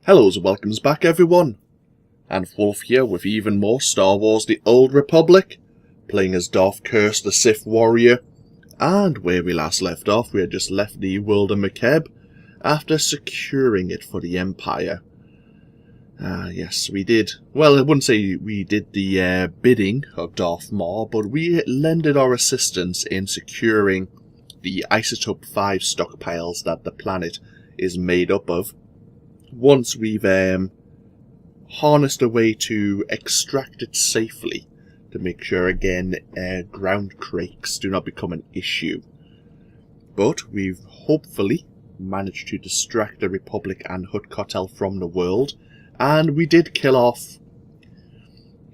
Hellos and welcomes back everyone, AnthWolf here with even more Star Wars The Old Republic, playing as Darth Curse the Sith Warrior, and where we last left off we had just left the world of Makeb after securing it for the Empire. Yes, we did, well I wouldn't say we did the bidding of Darth Maul, but we lended our assistance in securing the Isotope 5 stockpiles that the planet is made up of. Once we've harnessed a way to extract it safely, to make sure again ground crakes do not become an issue. But we've hopefully managed to distract the Republic and Hutt Cartel from the world, and we did kill off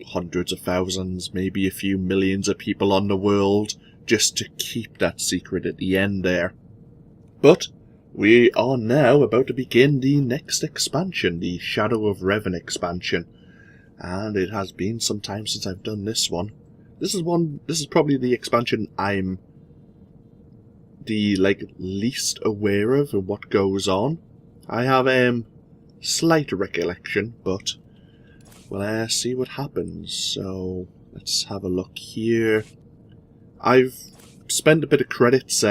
hundreds of thousands, maybe a few millions of people on the world, just to keep that secret at the end there. But we are now about to begin the next expansion, the Shadow of Revan expansion, and it has been some time since I've done this one. This is probably the expansion I'm the least aware of and what goes on. I have slight recollection, but we'll see what happens. So let's have a look here. I've spent a bit of credits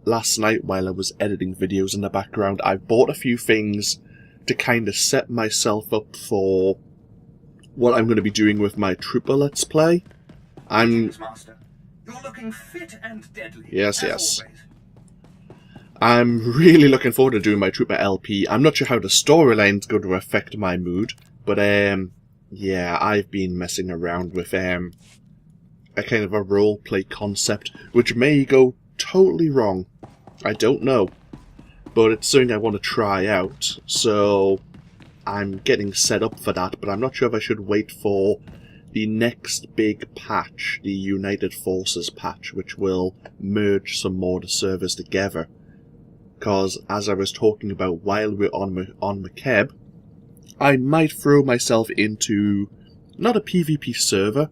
last night while I was editing videos in the background. I bought a few things to kind of set myself up for what I'm going to be doing with my Trooper Let's Play. Master. You're looking fit and deadly. Yes. Always. I'm really looking forward to doing my Trooper LP. I'm not sure how the storyline's going to affect my mood, but yeah, I've been messing around with a kind of a roleplay concept, which may go totally wrong. I don't know, but it's something I want to try out, so I'm getting set up for that, but I'm not sure if I should wait for the next big patch, the United Forces patch, which will merge some more of the servers together. Because, as I was talking about while we're on Makeb, I might throw myself into, not a PvP server,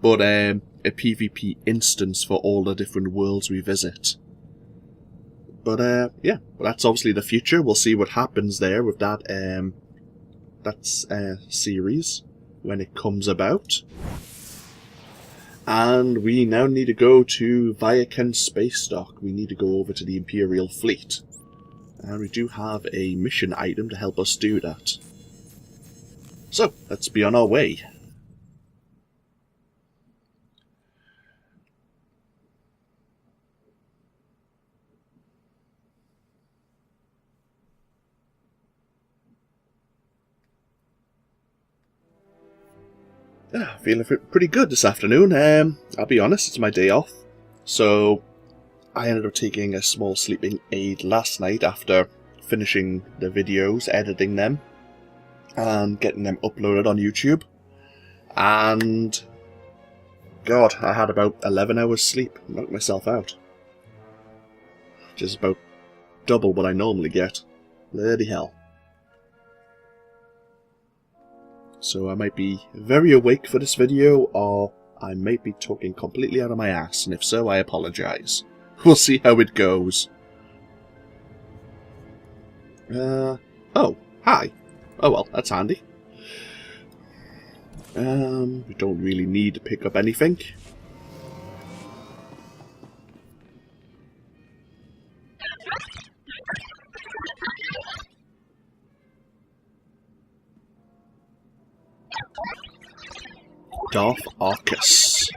but a PvP instance for all the different worlds we visit. But yeah, well, that's obviously the future. We'll see what happens there with that series when it comes about. And we now need to go to Viaken Space Dock. We need to go over to the Imperial Fleet. And we do have a mission item to help us do that. So, let's be on our way. Feeling pretty good this afternoon. I'll be honest, it's my day off. So, I ended up taking a small sleeping aid last night after finishing the videos, editing them, and getting them uploaded on YouTube. And God, I had about 11 hours sleep. Knocked myself out. Which is about double what I normally get. Bloody hell. So I might be very awake for this video, or I might be talking completely out of my ass, and if so, I apologise. We'll see how it goes. Oh, hi. Oh well, that's handy. We don't really need to pick up anything. Darth Arkous.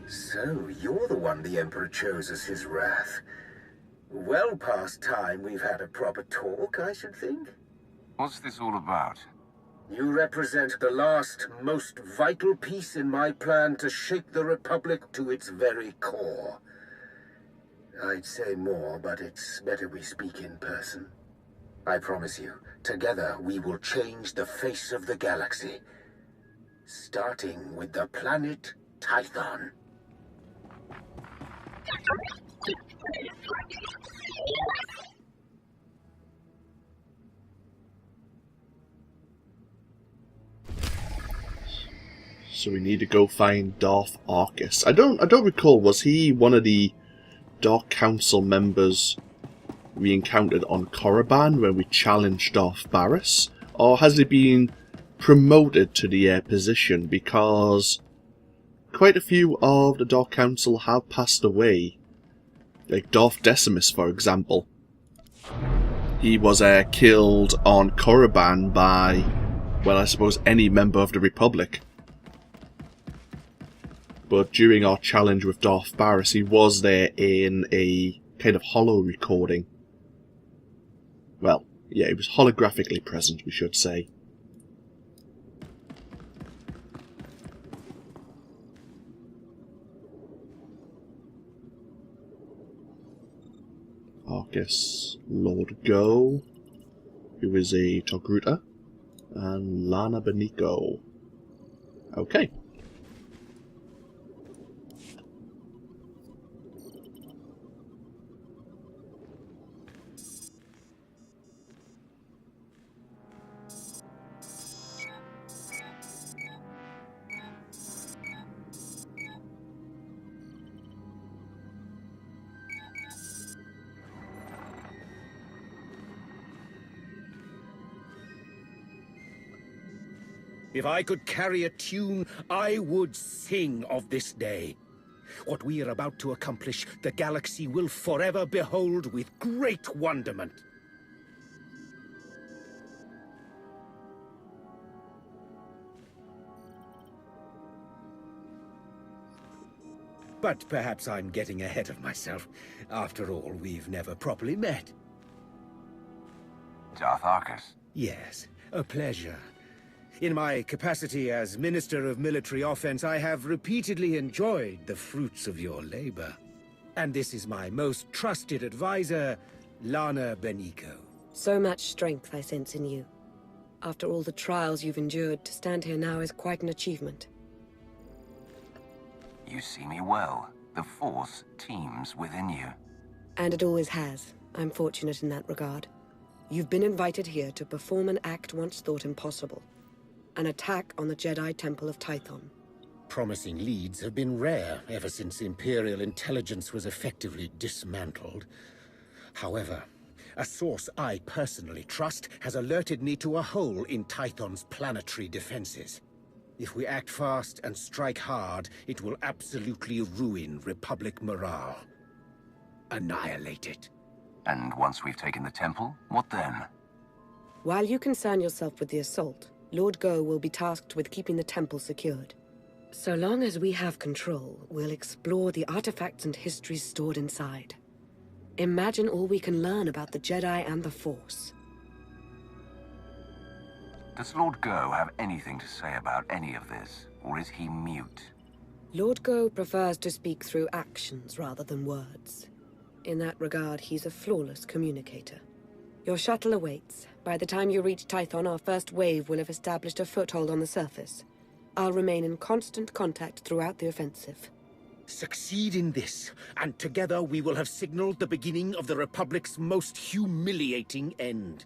So, you're the one the Emperor chose as his wrath. Well past time we've had a proper talk, I should think. What's this all about? You represent the last, most vital piece in my plan to shake the Republic to its very core. I'd say more, but it's better we speak in person. I promise you, together we will change the face of the galaxy. Starting with the planet Tython. So we need to go find Darth Arkous. I don't recall, was he one of the Dark Council members we encountered on Korriban when we challenged Darth Barris? Or has he been promoted to the position, because quite a few of the Dark Council have passed away. Like Darth Decimus, for example. He was killed on Korriban by, well, I suppose any member of the Republic. But during our challenge with Darth Barris, he was there in a kind of holo recording. Well, yeah, he was holographically present, we should say. Arkous, Lord Go, who is a Togruta, and Lana Beniko. Okay. If I could carry a tune, I would sing of this day. What we are about to accomplish, the galaxy will forever behold with great wonderment. But perhaps I'm getting ahead of myself. After all, we've never properly met. Darth Arkous. Yes, a pleasure. In my capacity as Minister of Military Offense, I have repeatedly enjoyed the fruits of your labor. And this is my most trusted advisor, Lana Beniko. So much strength I sense in you. After all the trials you've endured, to stand here now is quite an achievement. You see me well. The Force teems within you. And it always has. I'm fortunate in that regard. You've been invited here to perform an act once thought impossible. An attack on the Jedi Temple of Tython. Promising leads have been rare ever since Imperial intelligence was effectively dismantled. However, a source I personally trust has alerted me to a hole in Tython's planetary defenses. If we act fast and strike hard, it will absolutely ruin Republic morale. Annihilate it. And once we've taken the temple, what then? While you concern yourself with the assault, Lord Go will be tasked with keeping the temple secured. So long as we have control, we'll explore the artifacts and histories stored inside. Imagine all we can learn about the Jedi and the Force. Does Lord Go have anything to say about any of this, or is he mute? Lord Go prefers to speak through actions rather than words. In that regard, he's a flawless communicator. Your shuttle awaits. By the time you reach Tython, our first wave will have established a foothold on the surface. I'll remain in constant contact throughout the offensive. Succeed in this, and together we will have signaled the beginning of the Republic's most humiliating end.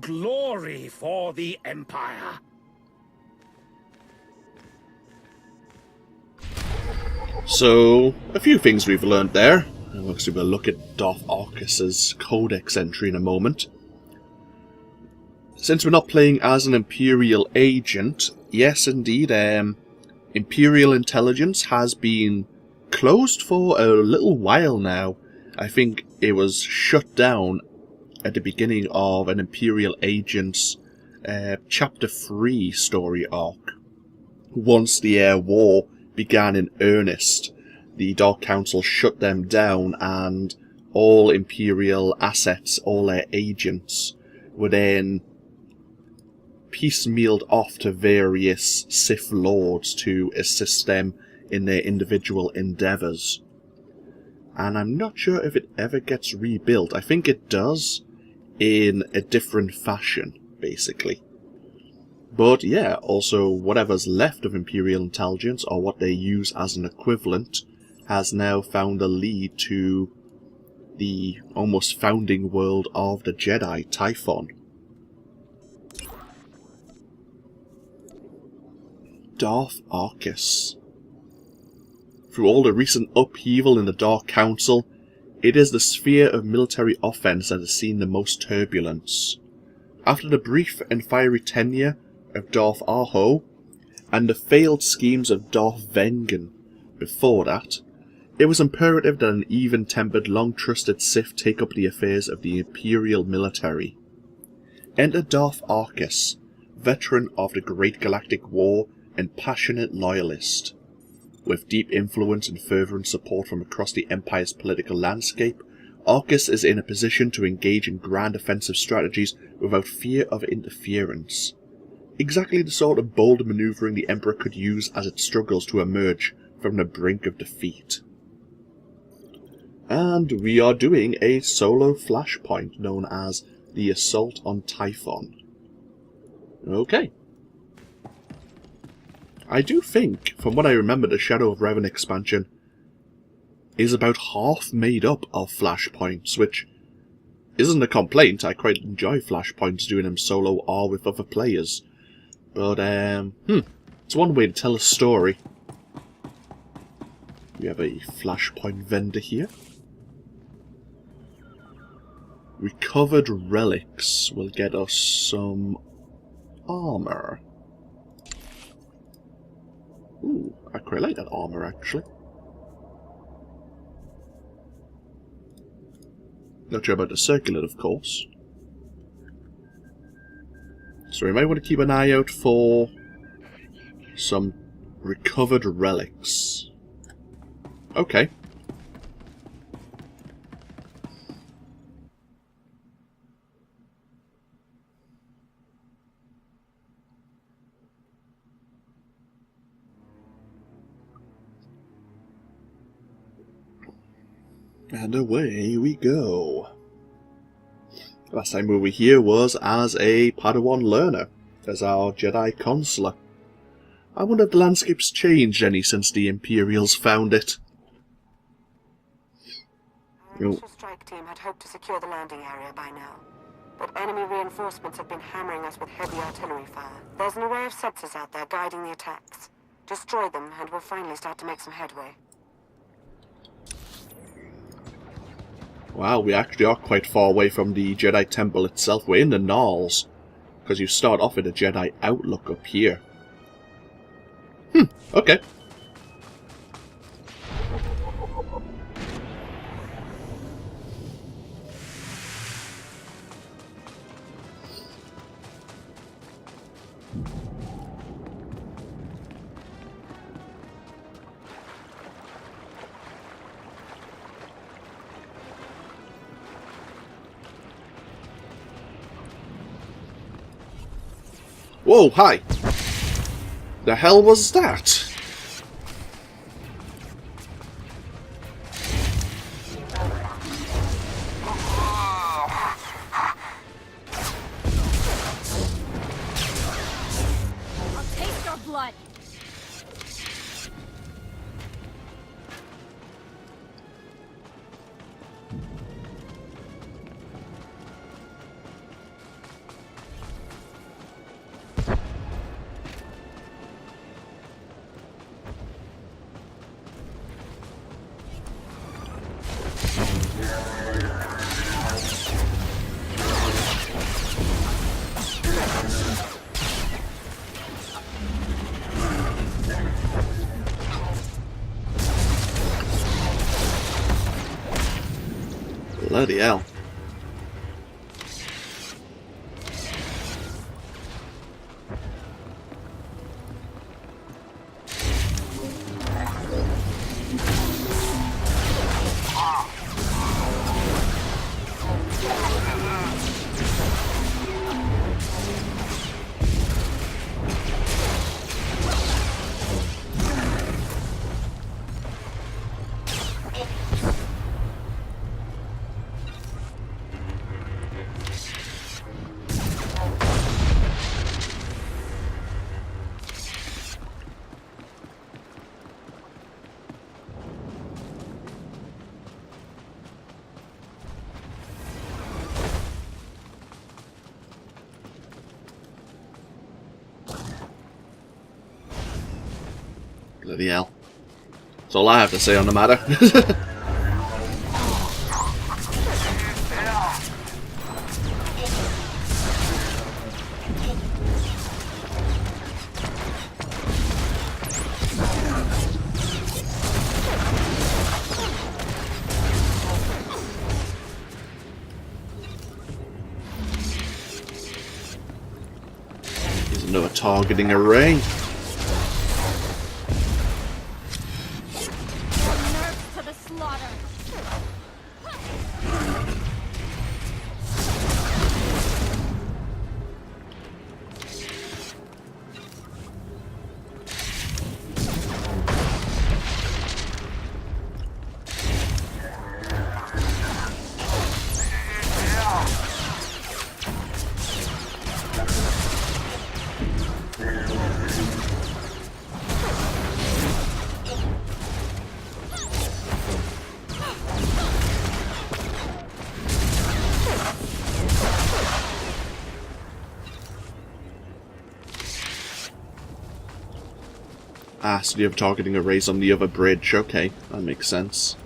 Glory for the Empire! So, a few things we've learned there. Obviously we'll look at Darth Arkous' codex entry in a moment. Since we're not playing as an Imperial agent, yes indeed, Imperial intelligence has been closed for a little while now. I think it was shut down at the beginning of an Imperial agent's Chapter 3 story arc. Once the war began in earnest, the Dark Council shut them down, and all Imperial assets, all their agents, were then piecemealed off to various Sith Lords to assist them in their individual endeavours. And I'm not sure if it ever gets rebuilt. I think it does, in a different fashion, basically. But yeah, also whatever's left of Imperial intelligence, or what they use as an equivalent, has now found a lead to the almost founding world of the Jedi, Tython. Darth Arkous. Through all the recent upheaval in the Dark Council, it is the sphere of military offense that has seen the most turbulence. After the brief and fiery tenure of Darth Arho, and the failed schemes of Darth Vengen before that, it was imperative that an even-tempered, long-trusted Sith take up the affairs of the Imperial military. Enter Darth Arkous, veteran of the Great Galactic War and passionate loyalist. With deep influence and fervent support from across the Empire's political landscape, Arkous is in a position to engage in grand offensive strategies without fear of interference. Exactly the sort of bold manoeuvring the Emperor could use as it struggles to emerge from the brink of defeat. And we are doing a solo flashpoint known as the Assault on Tython. Okay. I do think, from what I remember, the Shadow of Revan expansion is about half made up of flashpoints, which isn't a complaint. I quite enjoy flashpoints, doing them solo or with other players. But, it's one way to tell a story. We have a flashpoint vendor here. Recovered relics will get us some armor. Ooh, I quite like that armor, actually. Not sure about the circlet, of course. So we might want to keep an eye out for some recovered relics. Okay. And away we go. Last time we were here was as a Padawan learner, as our Jedi Consular. I wonder if the landscape's changed any since the Imperials found it. Our initial strike team had hoped to secure the landing area by now, but enemy reinforcements have been hammering us with heavy artillery fire. There's an array of sensors out there guiding the attacks. Destroy them, and we'll finally start to make some headway. Wow, we actually are quite far away from the Jedi Temple itself. We're in the Gnolls, because you start off with a Jedi Outlook up here. Okay. Whoa, hi! The hell was that? I'll taste your blood. Bloody hell. Bloody hell. That's all I have to say on the matter. There's another targeting array. Nerves to the slaughter. Ah, so you have targeting arrays on the other bridge. Okay, that makes sense.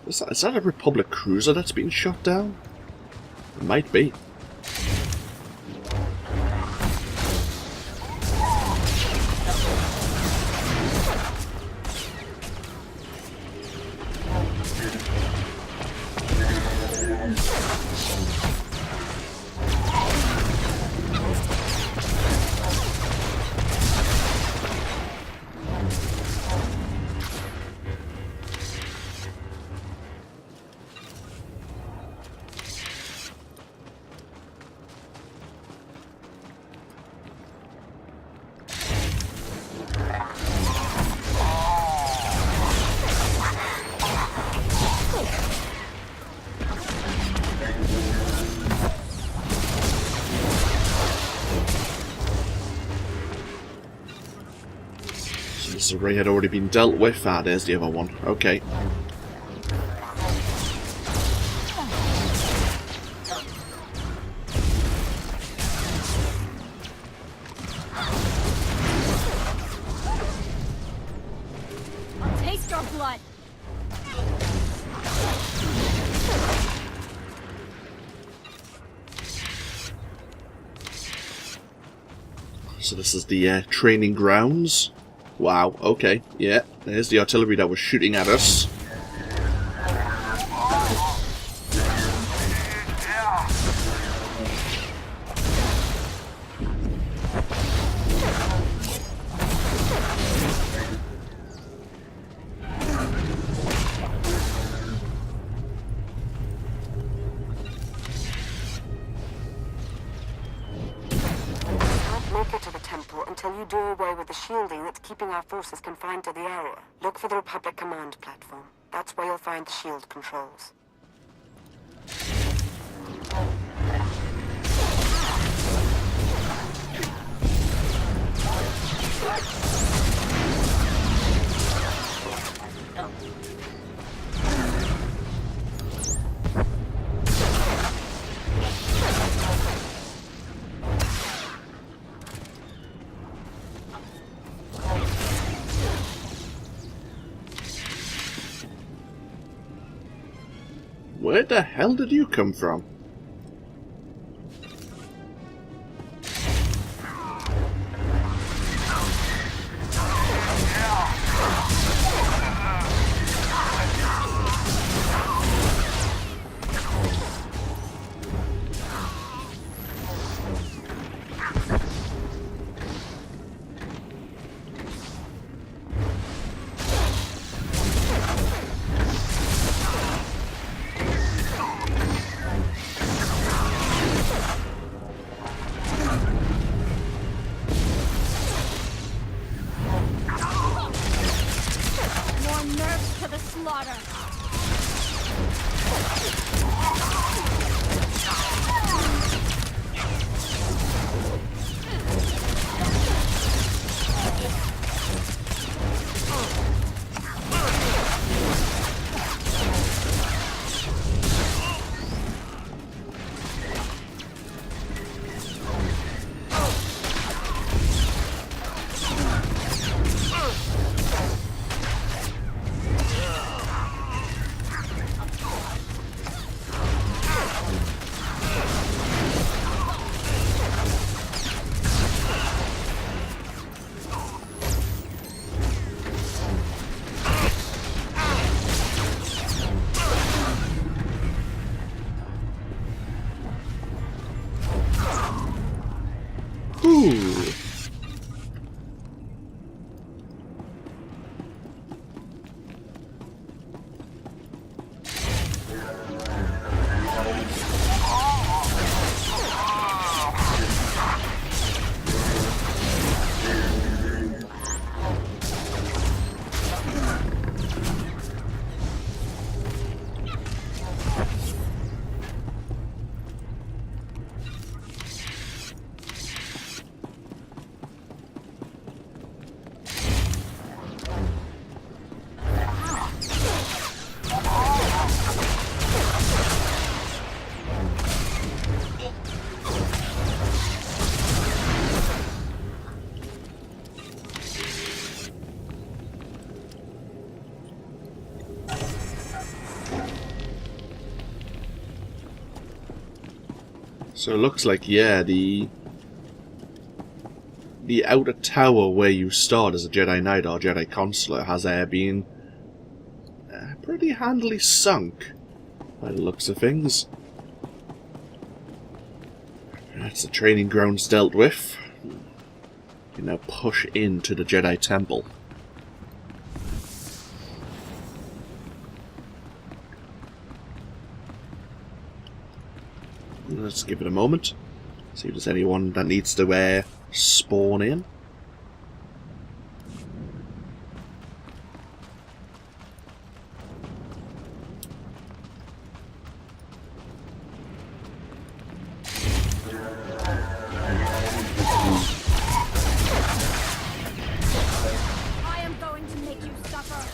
Is that a Republic cruiser that's been shot down? It might be. This array had already been dealt with. Ah, there's the other one. Okay. I'll taste your blood. So this is the training grounds. Wow, okay, yeah, there's the artillery that was shooting at us. Make it to the temple until you do away with the shielding that's keeping our forces confined to the area. Look for the Republic command platform. That's where you'll find the shield controls. Where the hell did you come from? So it looks like, yeah, the outer tower where you start as a Jedi Knight or Jedi Consular has been pretty handily sunk by the looks of things. That's the training grounds dealt with. You now push into the Jedi Temple. Let's give it a moment. See if there's anyone that needs to spawn in. I am going to make you suffer.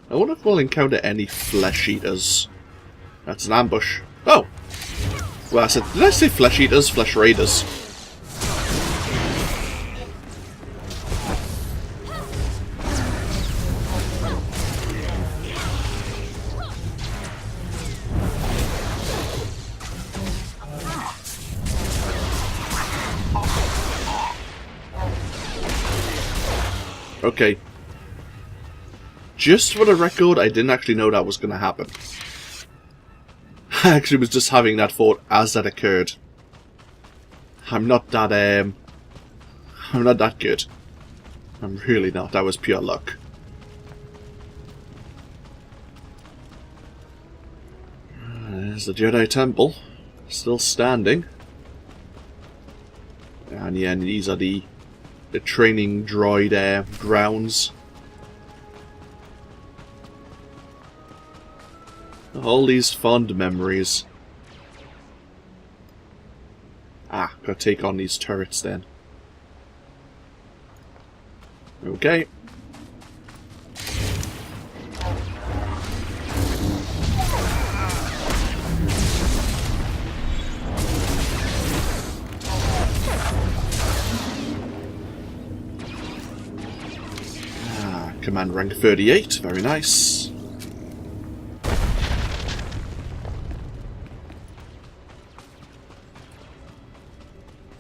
I wonder if we'll encounter any flesh eaters. That's an ambush. Oh! Well, did I say flesh eaters? Flesh raiders. Okay. Just for the record, I didn't actually know that was going to happen. I actually was just having that thought as that occurred. I'm not that good. I'm really not. That was pure luck. There's the Jedi Temple. Still standing. And yeah, these are the training droid grounds. All these fond memories. Ah, gotta take on these turrets then. Okay. Ah, command rank 38, very nice.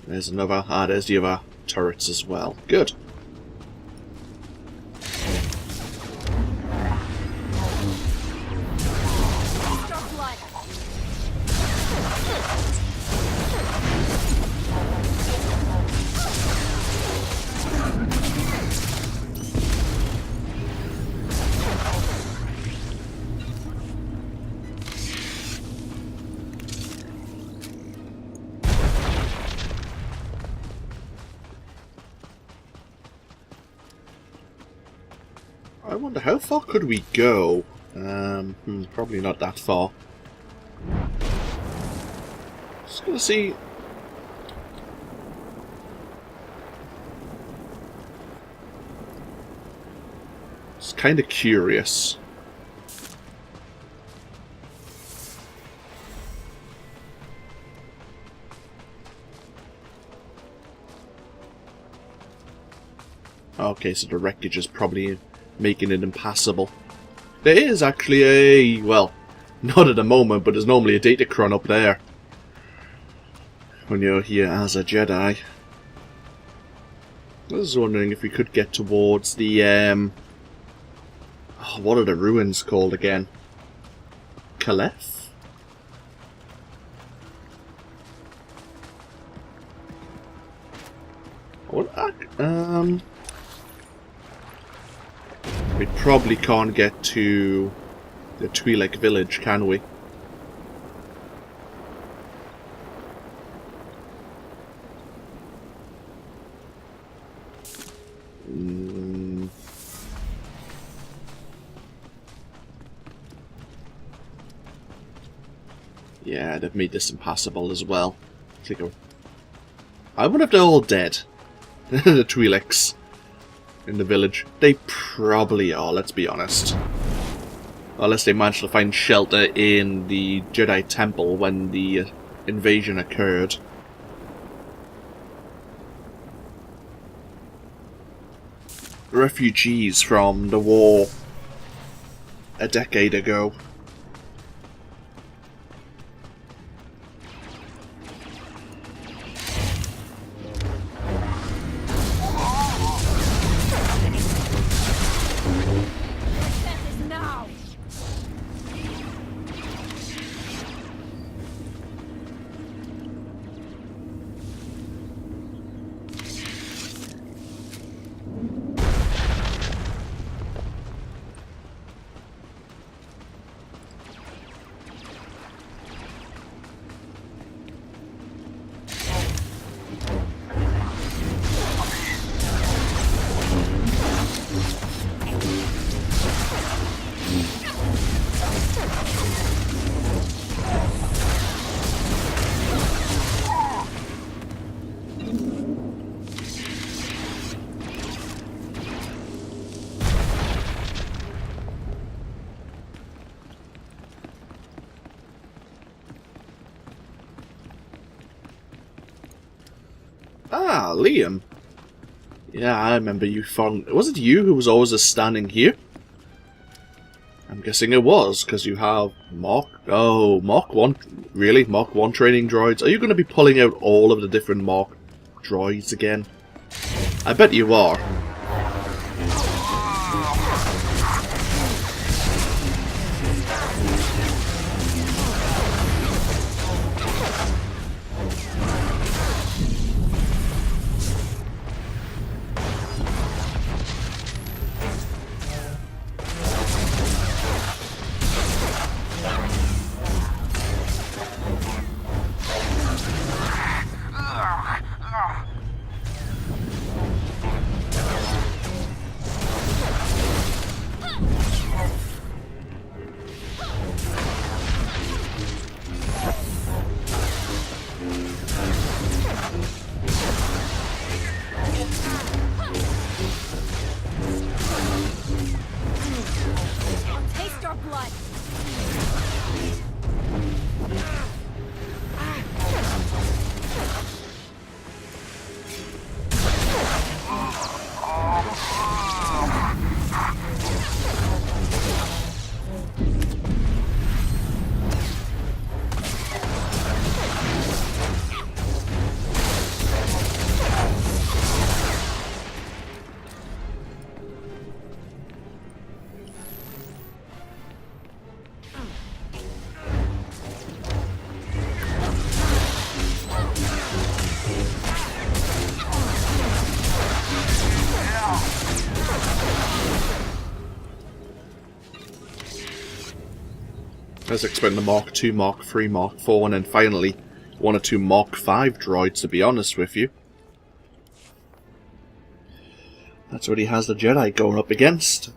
There's another. Ah, there's the other turrets as well. Good. I wonder how far could we go? Probably not that far. Just gonna see. Just kind of curious. Okay, so the wreckage is probably making it impassable. There is actually a... well, not at the moment, but there's normally a datacron up there when you're here as a Jedi. I was wondering if we could get towards the... oh, what are the ruins called again? Caliph? What? We probably can't get to the Twi'lek village, can we? Yeah, they've made this impassable as well. I wonder if they're all dead. The Twi'leks in the village. They probably are, let's be honest. Unless they managed to find shelter in the Jedi Temple when the invasion occurred. Refugees from the war a decade ago. Death is now. Ah, Liam. Yeah, I remember you found... Was it you who was always just standing here? I'm guessing it was, because you have Mark... Oh, Mark 1... Really? Mark 1 training droids? Are you going to be pulling out all of the different Mark droids again? I bet you are. Taste our blood. I was expecting the Mark 2, Mark 3, Mark 4, and then finally 1 or 2 Mark 5 droids, to be honest with you. That's what he has the Jedi going up against.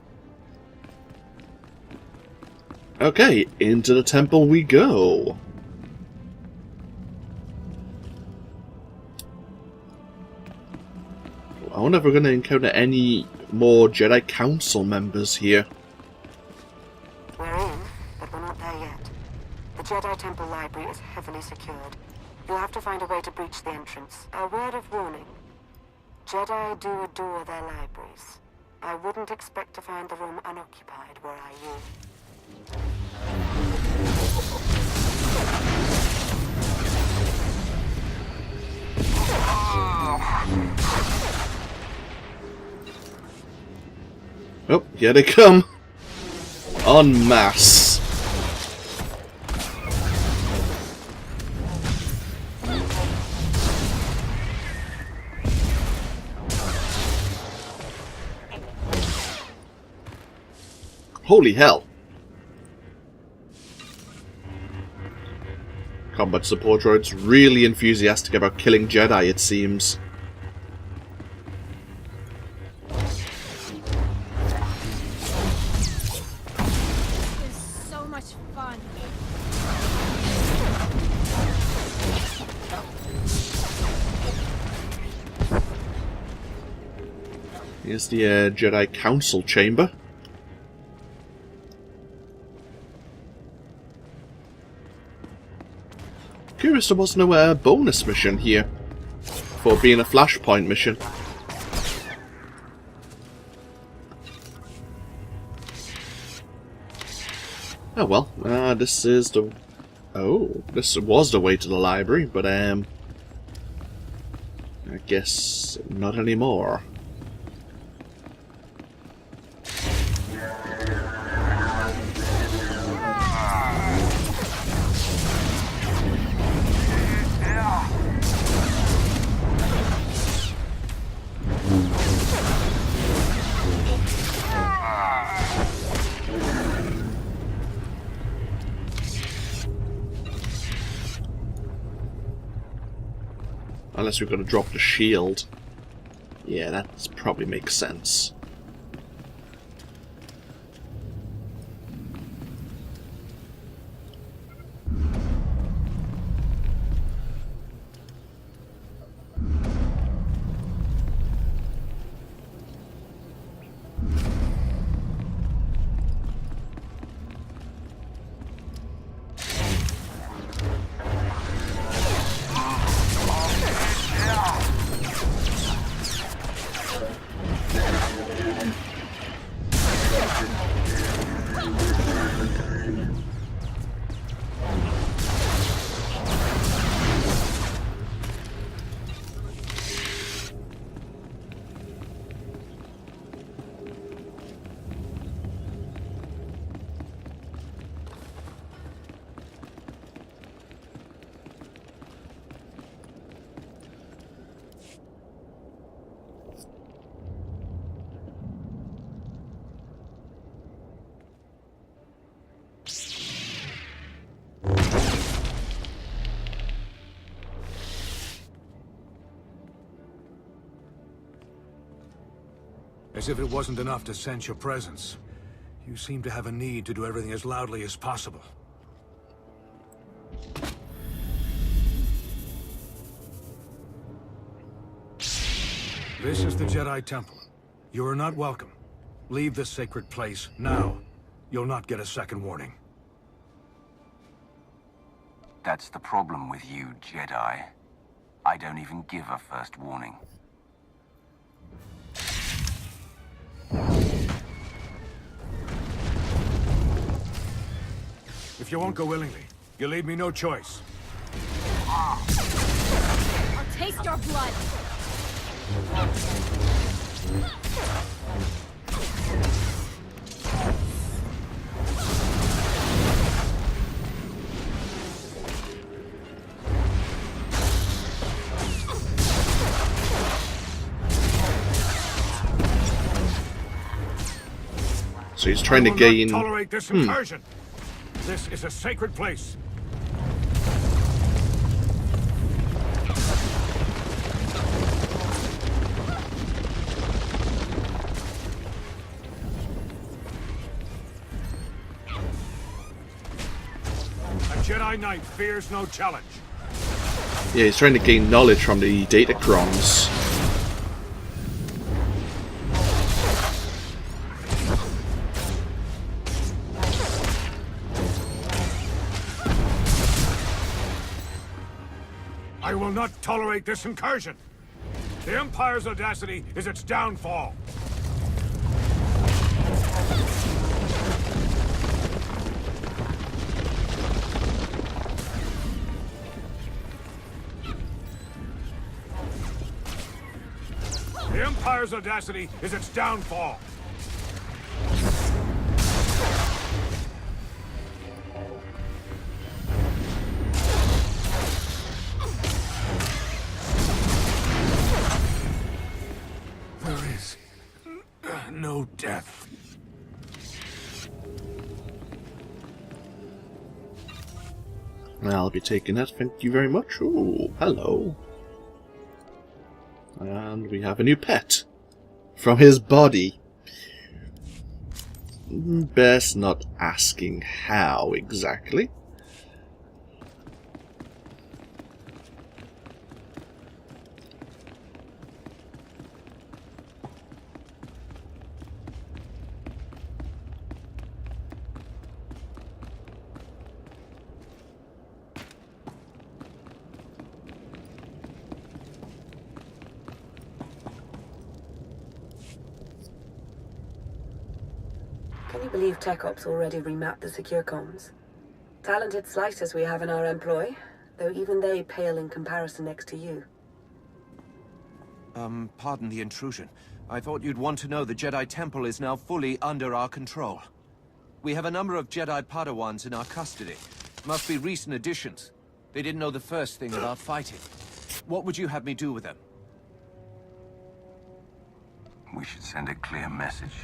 Okay, into the temple we go. I wonder if we're going to encounter any more Jedi Council members here. We're in, but we're not there yet. The Jedi Temple Library is heavily secured. You'll have to find a way to breach the entrance. A word of warning. Jedi do adore their libraries. I wouldn't expect to find the room unoccupied were I you. Oh, here they come. En masse. Holy hell. Combat support droids really enthusiastic about killing Jedi, it seems. So much fun. Here's the Jedi Council Chamber. Curious there was no bonus mission here for being a Flashpoint mission. Oh well, this is the... Oh, this was the way to the library, but I guess not anymore. Unless we're going to drop the shield. Yeah, that probably makes sense. As if it wasn't enough to sense your presence, you seem to have a need to do everything as loudly as possible. This is the Jedi Temple. You are not welcome. Leave this sacred place now. You'll not get a second warning. That's the problem with you, Jedi. I don't even give a first warning. If you won't go willingly, you leave me no choice. I'll taste your blood. So he's trying to gain... Not tolerate this incursion. This is a sacred place. A Jedi Knight fears no challenge. Yeah, he's trying to gain knowledge from the datacrons. I will not tolerate this incursion. The Empire's audacity is its downfall. The Empire's audacity is its downfall. There is no death. I'll be taking that, thank you very much. Ooh, hello. And we have a new pet. From his body. Best not asking how exactly. Can you believe Tech Ops already remapped the secure comms? Talented slicers we have in our employ, though even they pale in comparison next to you. Pardon the intrusion. I thought you'd want to know the Jedi Temple is now fully under our control. We have a number of Jedi Padawans in our custody. Must be recent additions. They didn't know the first thing about fighting. What would you have me do with them? We should send a clear message.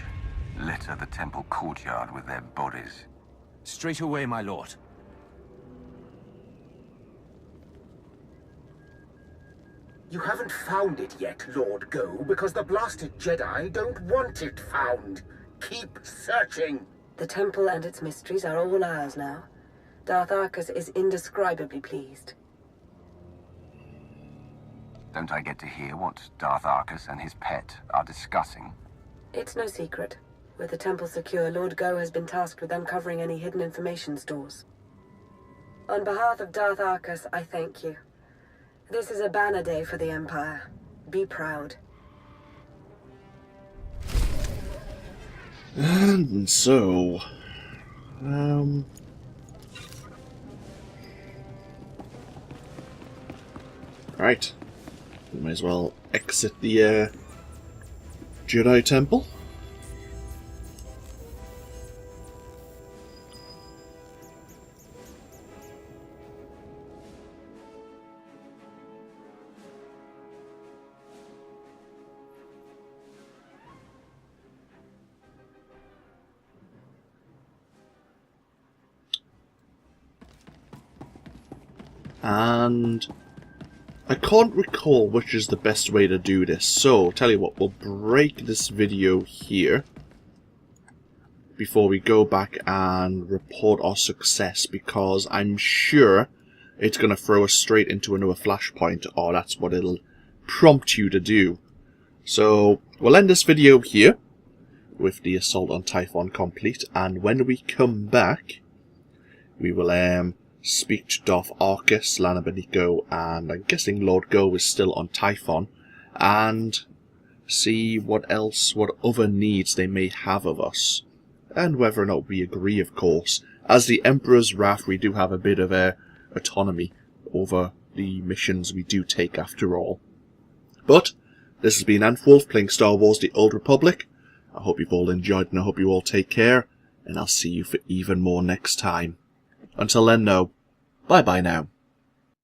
Litter the temple courtyard with their bodies. Straight away, my lord. You haven't found it yet, Lord Go, because the blasted Jedi don't want it found. Keep searching. The temple and its mysteries are all ours now. Darth Arkous is indescribably pleased. Don't I get to hear what Darth Arkous and his pet are discussing? It's no secret. With the temple secure, Lord Go has been tasked with uncovering any hidden information stores. On behalf of Darth Arkous, I thank you. This is a banner day for the Empire. Be proud. And so... Right. We may as well exit the Jedi Temple. And I can't recall which is the best way to do this, so tell you what, we'll break this video here before we go back and report our success, because I'm sure it's going to throw us straight into another Flashpoint, or that's what it'll prompt you to do. So we'll end this video here with the assault on Tython complete, and when we come back we will speak to Darth Arkous, Lana Beniko, and I'm guessing Lord Go is still on Tython, and see what other needs they may have of us, and whether or not we agree, of course. As the Emperor's Wrath, we do have a bit of autonomy over the missions we do take after all. But this has been AnthWolf playing Star Wars The Old Republic. I hope you've all enjoyed, and I hope you all take care, and I'll see you for even more next time. Until then, though, bye-bye now.